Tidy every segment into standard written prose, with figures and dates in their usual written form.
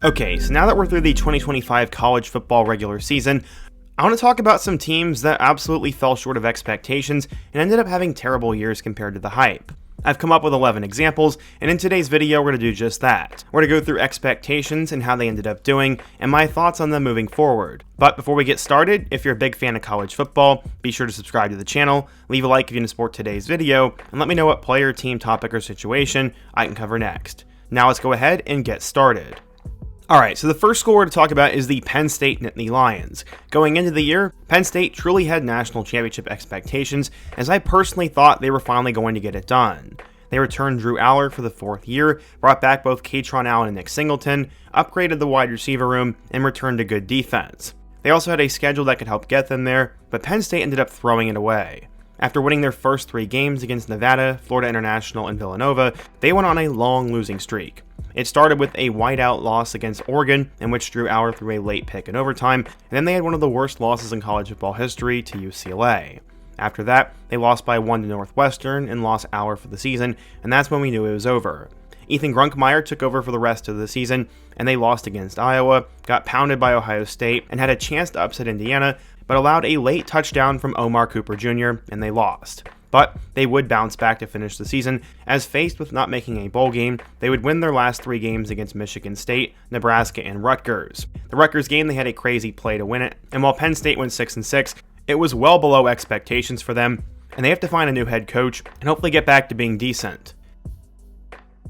Okay, so now that we're through the 2025 college football regular season, I want to talk about some teams that absolutely fell short of expectations and ended up having terrible years compared to the hype. I've come up with 11 examples, and in today's video we're going to do just that. We're going to go through expectations and how they ended up doing, and my thoughts on them moving forward. But before we get started, if you're a big fan of college football, be sure to subscribe to the channel, leave a like if you want to support today's video, and let me know what player, team, topic, or situation I can cover next. Now let's go ahead and get started. Alright, so the first school we're to talk about is the Penn State Nittany Lions. Going into the year, Penn State truly had national championship expectations, as I personally thought they were finally going to get it done. They returned Drew Aller for the fourth year, brought back both Katron Allen and Nick Singleton, upgraded the wide receiver room, and returned a good defense. They also had a schedule that could help get them there, but Penn State ended up throwing it away. After winning their first 3 games against Nevada, Florida International, and Villanova, they went on a long losing streak. It started with a whiteout loss against Oregon, in which Drew Aller threw a late pick in overtime, and then they had one of the worst losses in college football history to UCLA. After that, they lost by 1 to Northwestern and lost Aller for the season, and that's when we knew it was over. Ethan Grunkmeyer took over for the rest of the season, and they lost against Iowa, got pounded by Ohio State, and had a chance to upset Indiana, but allowed a late touchdown from Omar Cooper Jr., and they lost. But they would bounce back to finish the season, as faced with not making a bowl game, they would win their last 3 games against Michigan State, Nebraska, and Rutgers. The Rutgers game, they had a crazy play to win it, and while Penn State went 6-6, it was well below expectations for them, and they have to find a new head coach and hopefully get back to being decent.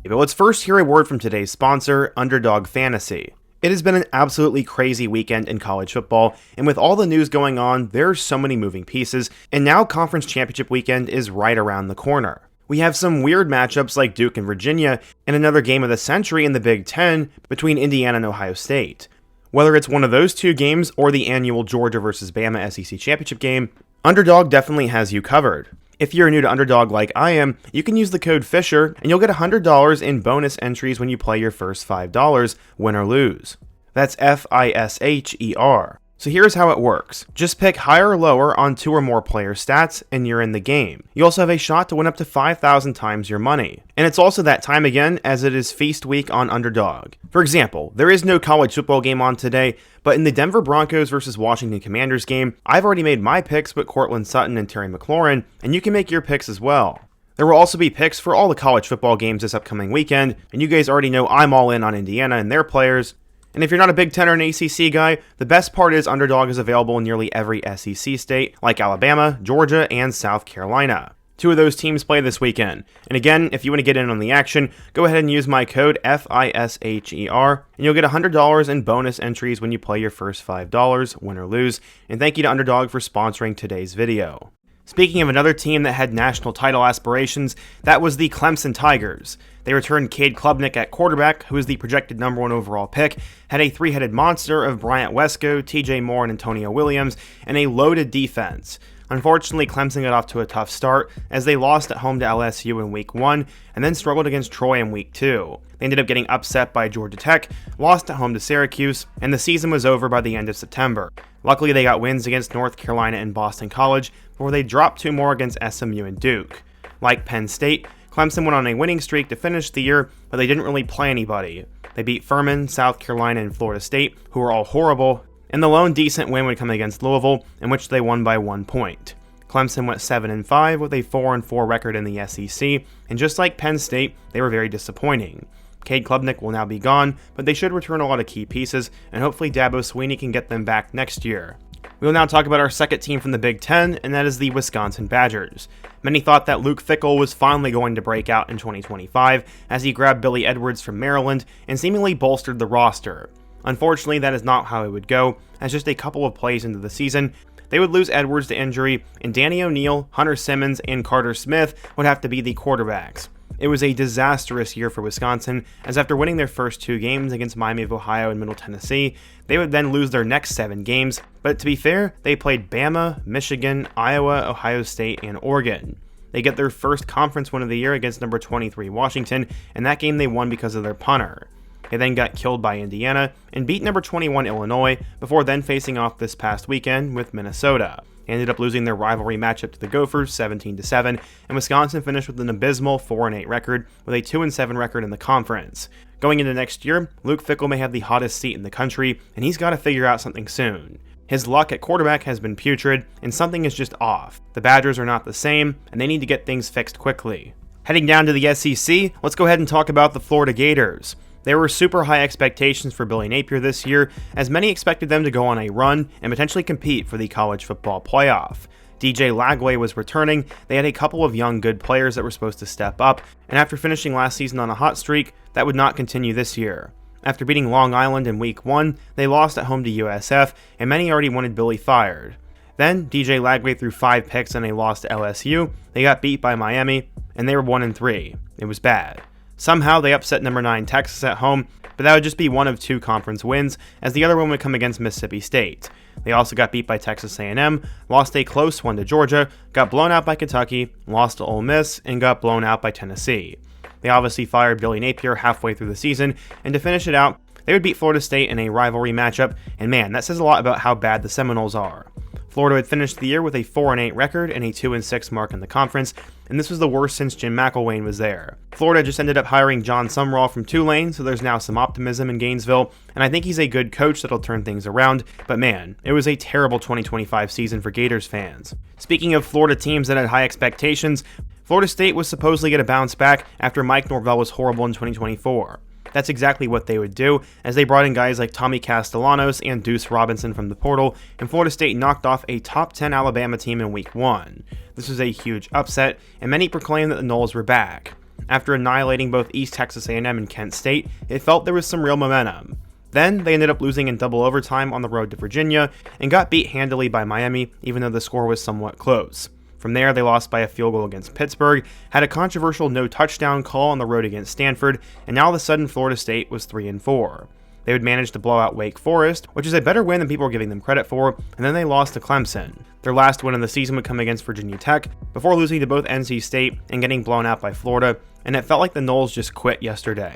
But let's first hear a word from today's sponsor, Underdog Fantasy. It has been an absolutely crazy weekend in college football, and with all the news going on, there's so many moving pieces, and now conference championship weekend is right around the corner. We have some weird matchups like Duke and Virginia, and another game of the century in the Big Ten between Indiana and Ohio State. Whether it's one of those 2 games or the annual Georgia vs. Bama SEC championship game, Underdog definitely has you covered. If you're new to Underdog like I am, you can use the code FISHER and you'll get $100 in bonus entries when you play your first $5, win or lose. That's FISHER. So here's how it works. Just pick higher or lower on 2 or more player stats and you're in the game. You also have a shot to win up to 5,000 times your money. And it's also that time again, as it is feast week on Underdog. For example, there is no college football game on today, but in the Denver Broncos vs. Washington Commanders game, I've already made my picks with Cortland Sutton and Terry McLaurin, and you can make your picks as well. There will also be picks for all the college football games this upcoming weekend, and you guys already know I'm all in on Indiana and their players. And if you're not a Big Ten or an ACC guy, the best part is Underdog is available in nearly every SEC state, like Alabama, Georgia, and South Carolina. 2 of those teams play this weekend. And again, if you want to get in on the action, go ahead and use my code FISHER, and you'll get $100 in bonus entries when you play your first $5, win or lose. And thank you to Underdog for sponsoring today's video. Speaking of another team that had national title aspirations, that was the Clemson Tigers. They returned Cade Klubnik at quarterback, who is the projected #1 overall pick, had a 3-headed monster of Bryant Wesco, TJ Moore, and Antonio Williams, and a loaded defense. Unfortunately, Clemson got off to a tough start, as they lost at home to LSU in Week 1, and then struggled against Troy in Week 2. They ended up getting upset by Georgia Tech, lost at home to Syracuse, and the season was over by the end of September. Luckily, they got wins against North Carolina and Boston College, before they dropped 2 more against SMU and Duke. Like Penn State, Clemson went on a winning streak to finish the year, but they didn't really play anybody. They beat Furman, South Carolina, and Florida State, who were all horrible, and the lone decent win would come against Louisville, in which they won by 1 point. Clemson went 7-5 with a 4-4 record in the SEC, and just like Penn State, they were very disappointing. Cade Klubnik will now be gone, but they should return a lot of key pieces, and hopefully Dabo Swinney can get them back next year. We will now talk about our second team from the Big Ten, and that is the Wisconsin Badgers. Many thought that Luke Fickell was finally going to break out in 2025, as he grabbed Billy Edwards from Maryland and seemingly bolstered the roster. Unfortunately, that is not how it would go, as just a couple of plays into the season, they would lose Edwards to injury, and Danny O'Neal, Hunter Simmons, and Carter Smith would have to be the quarterbacks. It was a disastrous year for Wisconsin, as after winning their first 2 games against Miami of Ohio and Middle Tennessee, they would then lose their next 7 games, but to be fair, they played Bama, Michigan, Iowa, Ohio State, and Oregon. They get their first conference win of the year against number 23 Washington, and that game they won because of their punter. They then got killed by Indiana and beat number 21 Illinois before then facing off this past weekend with Minnesota. They ended up losing their rivalry matchup to the Gophers 17-7, and Wisconsin finished with an abysmal 4-8 record with a 2-7 record in the conference. Going into next year, Luke Fickell may have the hottest seat in the country, and he's got to figure out something soon. His luck at quarterback has been putrid, and something is just off. The Badgers are not the same, and they need to get things fixed quickly. Heading down to the SEC, let's go ahead and talk about the Florida Gators. There were super high expectations for Billy Napier this year, as many expected them to go on a run and potentially compete for the college football playoff. DJ Lagway was returning, they had a couple of young good players that were supposed to step up, and after finishing last season on a hot streak, that would not continue this year. After beating Long Island in Week 1, they lost at home to USF, and many already wanted Billy fired. Then, DJ Lagway threw 5 picks and they lost to LSU, they got beat by Miami, and they were 1-3. It was bad. Somehow they upset number 9 Texas at home, but that would just be one of 2 conference wins, as the other one would come against Mississippi State. They also got beat by Texas A&M, lost a close one to Georgia, got blown out by Kentucky, lost to Ole Miss, and got blown out by Tennessee. They obviously fired Billy Napier halfway through the season, and to finish it out, they would beat Florida State in a rivalry matchup, and man, that says a lot about how bad the Seminoles are. Florida had finished the year with a 4-8 record and a 2-6 mark in the conference, and this was the worst since Jim McElwain was there. Florida just ended up hiring John Sumrall from Tulane, so there's now some optimism in Gainesville, and I think he's a good coach that'll turn things around, but man, it was a terrible 2025 season for Gators fans. Speaking of Florida teams that had high expectations, Florida State was supposedly going to bounce back after Mike Norvell was horrible in 2024. That's exactly what they would do, as they brought in guys like Tommy Castellanos and Deuce Robinson from the portal, and Florida State knocked off a top 10 Alabama team in Week 1. This was a huge upset, and many proclaimed that the Noles were back. After annihilating both East Texas A&M and Kent State, it felt there was some real momentum. Then, they ended up losing in double overtime on the road to Virginia, and got beat handily by Miami, even though the score was somewhat close. From there, they lost by a field goal against Pittsburgh, had a controversial no-touchdown call on the road against Stanford, and now all of a sudden Florida State was 3-4. They would manage to blow out Wake Forest, which is a better win than people were giving them credit for, and then they lost to Clemson. Their last win of the season would come against Virginia Tech, before losing to both NC State and getting blown out by Florida, and it felt like the Noles just quit yesterday.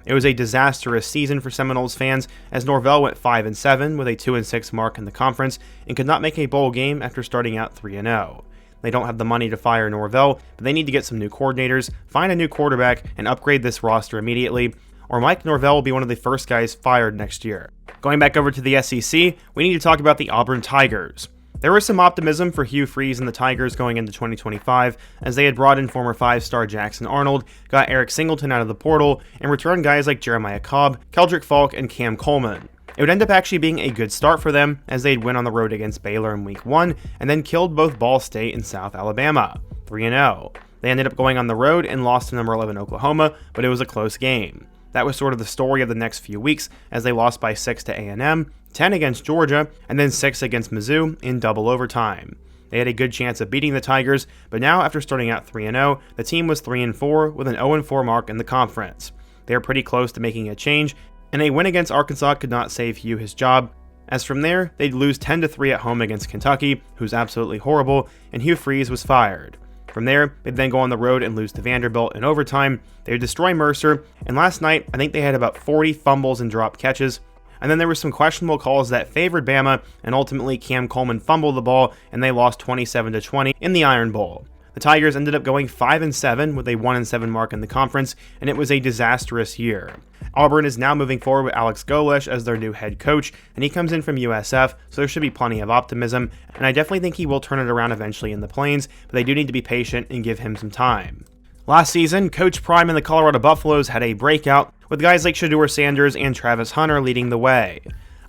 It was a disastrous season for Seminoles fans, as Norvell went 5-7 with a 2-6 mark in the conference, and could not make a bowl game after starting out 3-0. They don't have the money to fire Norvell, but they need to get some new coordinators, find a new quarterback, and upgrade this roster immediately, or Mike Norvell will be one of the first guys fired next year. Going back over to the SEC, we need to talk about the Auburn Tigers. There was some optimism for Hugh Freeze and the Tigers going into 2025, as they had brought in former 5-star Jackson Arnold, got Eric Singleton out of the portal, and returned guys like Jeremiah Cobb, Keldrick Falk, and Cam Coleman. It would end up actually being a good start for them, as they'd win on the road against Baylor in Week 1, and then killed both Ball State and South Alabama, 3-0. They ended up going on the road and lost to number 11 Oklahoma, but it was a close game. That was sort of the story of the next few weeks, as they lost by 6 to A&M, 10 against Georgia, and then 6 against Mizzou in double overtime. They had a good chance of beating the Tigers, but now after starting out 3-0, the team was 3-4 with an 0-4 mark in the conference. They are pretty close to making a change, and a win against Arkansas could not save Hugh his job, as from there, they'd lose 10-3 at home against Kentucky, who's absolutely horrible, and Hugh Freeze was fired. From there, they'd then go on the road and lose to Vanderbilt in overtime, they would destroy Mercer, and last night, I think they had about 40 fumbles and dropped catches, and then there were some questionable calls that favored Bama, and ultimately Cam Coleman fumbled the ball, and they lost 27-20 in the Iron Bowl. The Tigers ended up going 5-7 with a 1-7 mark in the conference, and it was a disastrous year. Auburn is now moving forward with Alex Golesh as their new head coach, and he comes in from USF, so there should be plenty of optimism, and I definitely think he will turn it around eventually in the Plains, but they do need to be patient and give him some time. Last season, Coach Prime and the Colorado Buffaloes had a breakout, with guys like Shedeur Sanders and Travis Hunter leading the way.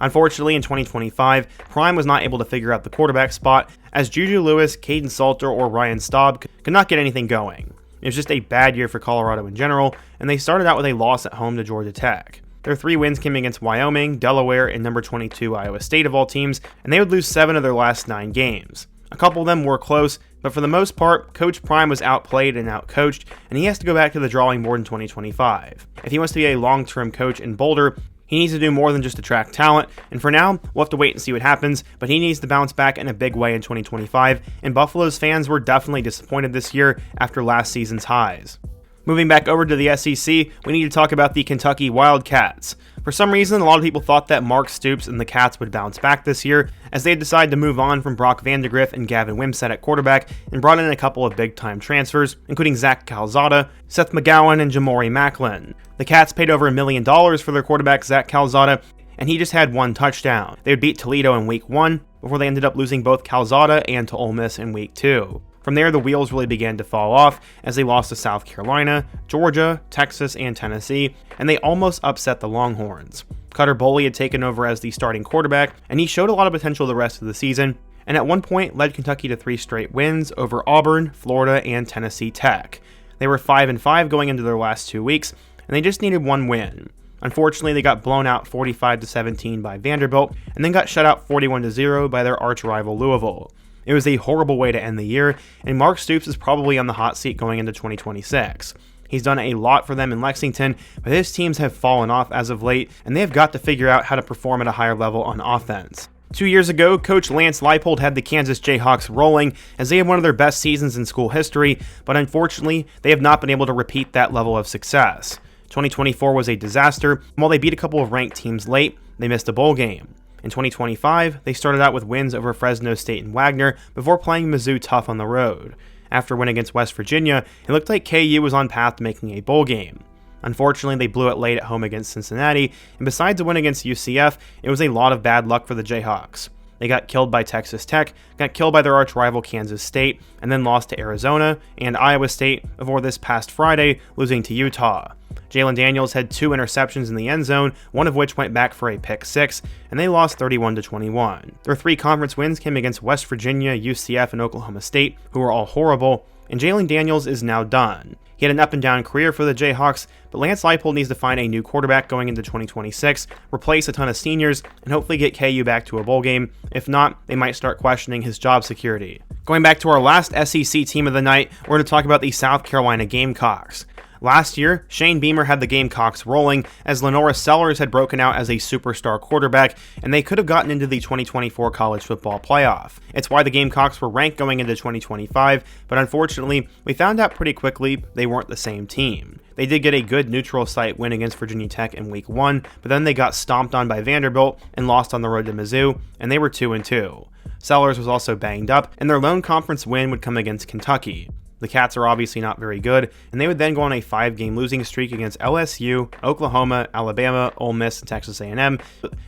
Unfortunately, in 2025, Prime was not able to figure out the quarterback spot, as Juju Lewis, Caden Salter, or Ryan Staub could not get anything going. It was just a bad year for Colorado in general, and they started out with a loss at home to Georgia Tech. Their 3 wins came against Wyoming, Delaware, and number 22 Iowa State of all teams, and they would lose 7 of their last 9 games. A couple of them were close, but for the most part, Coach Prime was outplayed and outcoached, and he has to go back to the drawing board in 2025. If he wants to be a long-term coach in Boulder, he needs to do more than just attract talent, and for now, we'll have to wait and see what happens, but he needs to bounce back in a big way in 2025, and Buffalo's fans were definitely disappointed this year after last season's highs. Moving back over to the SEC, we need to talk about the Kentucky Wildcats. For some reason, a lot of people thought that Mark Stoops and the Cats would bounce back this year, as they decided to move on from Brock Vandegrift and Gavin Wimsatt at quarterback and brought in a couple of big-time transfers, including Zach Calzada, Seth McGowan, and Jamori Macklin. The Cats paid over $1 million for their quarterback Zach Calzada, and he just had 1 touchdown. They would beat Toledo in Week 1, before they ended up losing both Calzada and to Ole Miss in Week 2. From there, the wheels really began to fall off as they lost to South Carolina, Georgia, Texas, and Tennessee, and they almost upset the Longhorns. Cutter Boley had taken over as the starting quarterback, and he showed a lot of potential the rest of the season, and at one point led Kentucky to 3 straight wins over Auburn, Florida, and Tennessee Tech. They were 5-5 going into their last 2 weeks, and they just needed 1 win. Unfortunately, they got blown out 45-17 by Vanderbilt, and then got shut out 41-0 by their arch-rival Louisville. It was a horrible way to end the year, and Mark Stoops is probably on the hot seat going into 2026. He's done a lot for them in Lexington, but his teams have fallen off as of late, and they have got to figure out how to perform at a higher level on offense. 2 years ago, Coach Lance Leipold had the Kansas Jayhawks rolling as they had one of their best seasons in school history, but unfortunately, they have not been able to repeat that level of success. 2024 was a disaster. While they beat a couple of ranked teams late, they missed a bowl game. In 2025, they started out with wins over Fresno State and Wagner before playing Mizzou tough on the road. After a win against West Virginia, it looked like KU was on path to making a bowl game. Unfortunately, they blew it late at home against Cincinnati, and besides a win against UCF, it was a lot of bad luck for the Jayhawks. They got killed by Texas Tech, got killed by their arch-rival Kansas State, and then lost to Arizona and Iowa State before this past Friday losing to Utah. Jalen Daniels had 2 interceptions in the end zone, one of which went back for a pick 6, and they lost 31-21. Their 3 conference wins came against West Virginia, UCF, and Oklahoma State, who were all horrible, and Jalen Daniels is now done. He had an up-and-down career for the Jayhawks, but Lance Leipold needs to find a new quarterback going into 2026, replace a ton of seniors, and hopefully get KU back to a bowl game. If not, they might start questioning his job security. Going back to our last SEC team of the night, we're going to talk about the South Carolina Gamecocks. Last year, Shane Beamer had the Gamecocks rolling as Lenora Sellers had broken out as a superstar quarterback, and they could have gotten into the 2024 college football playoff. It's why the Gamecocks were ranked going into 2025, but unfortunately, we found out pretty quickly they weren't the same team. They did get a good neutral site win against Virginia Tech in Week 1, but then they got stomped on by Vanderbilt and lost on the road to Mizzou, and they were 2-2. Sellers was also banged up, and their lone conference win would come against Kentucky. The Cats are obviously not very good, and they would then go on a 5-game losing streak against LSU, Oklahoma, Alabama, Ole Miss, and Texas A&M,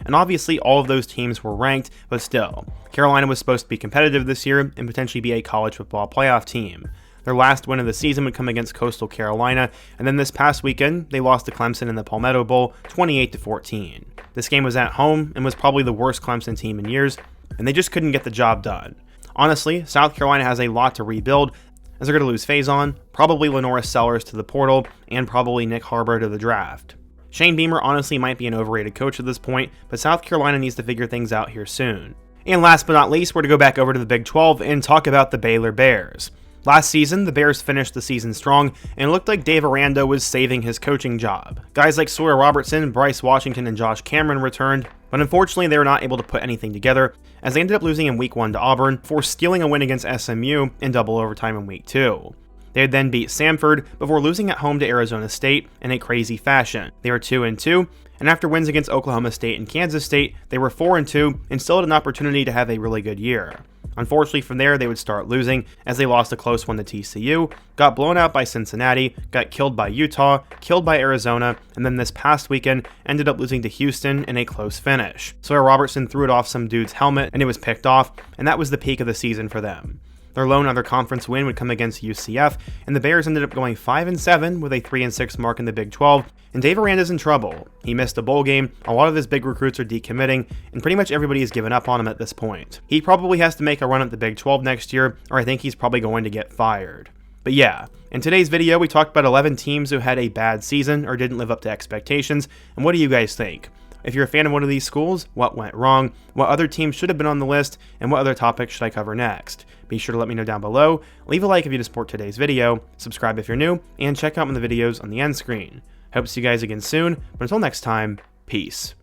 and obviously all of those teams were ranked, but still, Carolina was supposed to be competitive this year and potentially be a college football playoff team. Their last win of the season would come against Coastal Carolina, and then this past weekend, they lost to Clemson in the Palmetto Bowl, 28-14. This game was at home and was probably the worst Clemson team in years, and they just couldn't get the job done. Honestly, South Carolina has a lot to rebuild, as they're going to lose Faison, probably Lenora Sellers to the portal, and probably Nick Harbor to the draft. Shane Beamer honestly might be an overrated coach at this point, but South Carolina needs to figure things out here soon. And last but not least, we're to go back over to the Big 12 and talk about the Baylor Bears. Last season, the Bears finished the season strong, and it looked like Dave Aranda was saving his coaching job. Guys like Sawyer Robertson, Bryce Washington, and Josh Cameron returned, but unfortunately they were not able to put anything together, as they ended up losing in Week 1 to Auburn before stealing a win against SMU in double overtime in Week 2. They would then beat Samford before losing at home to Arizona State in a crazy fashion. They were 2-2, and after wins against Oklahoma State and Kansas State, they were 4-2 and still had an opportunity to have a really good year. Unfortunately, from there, they would start losing as they lost a close one to TCU, got blown out by Cincinnati, got killed by Utah, killed by Arizona, and then this past weekend ended up losing to Houston in a close finish. Sawyer Robertson threw it off some dude's helmet and it was picked off, and that was the peak of the season for them. Their lone other conference win would come against UCF, and the Bears ended up going 5-7 with a 3-6 mark in the Big 12, and Dave Aranda's in trouble. He missed a bowl game, a lot of his big recruits are decommitting, and pretty much everybody has given up on him at this point. He probably has to make a run at the Big 12 next year, or I think he's probably going to get fired. But yeah, in today's video we talked about 11 teams who had a bad season or didn't live up to expectations, and what do you guys think? If you're a fan of one of these schools, what went wrong, what other teams should have been on the list, and what other topics should I cover next? Be sure to let me know down below, leave a like if you support today's video, subscribe if you're new, and check out the videos on the end screen. Hope to see you guys again soon, but until next time, peace.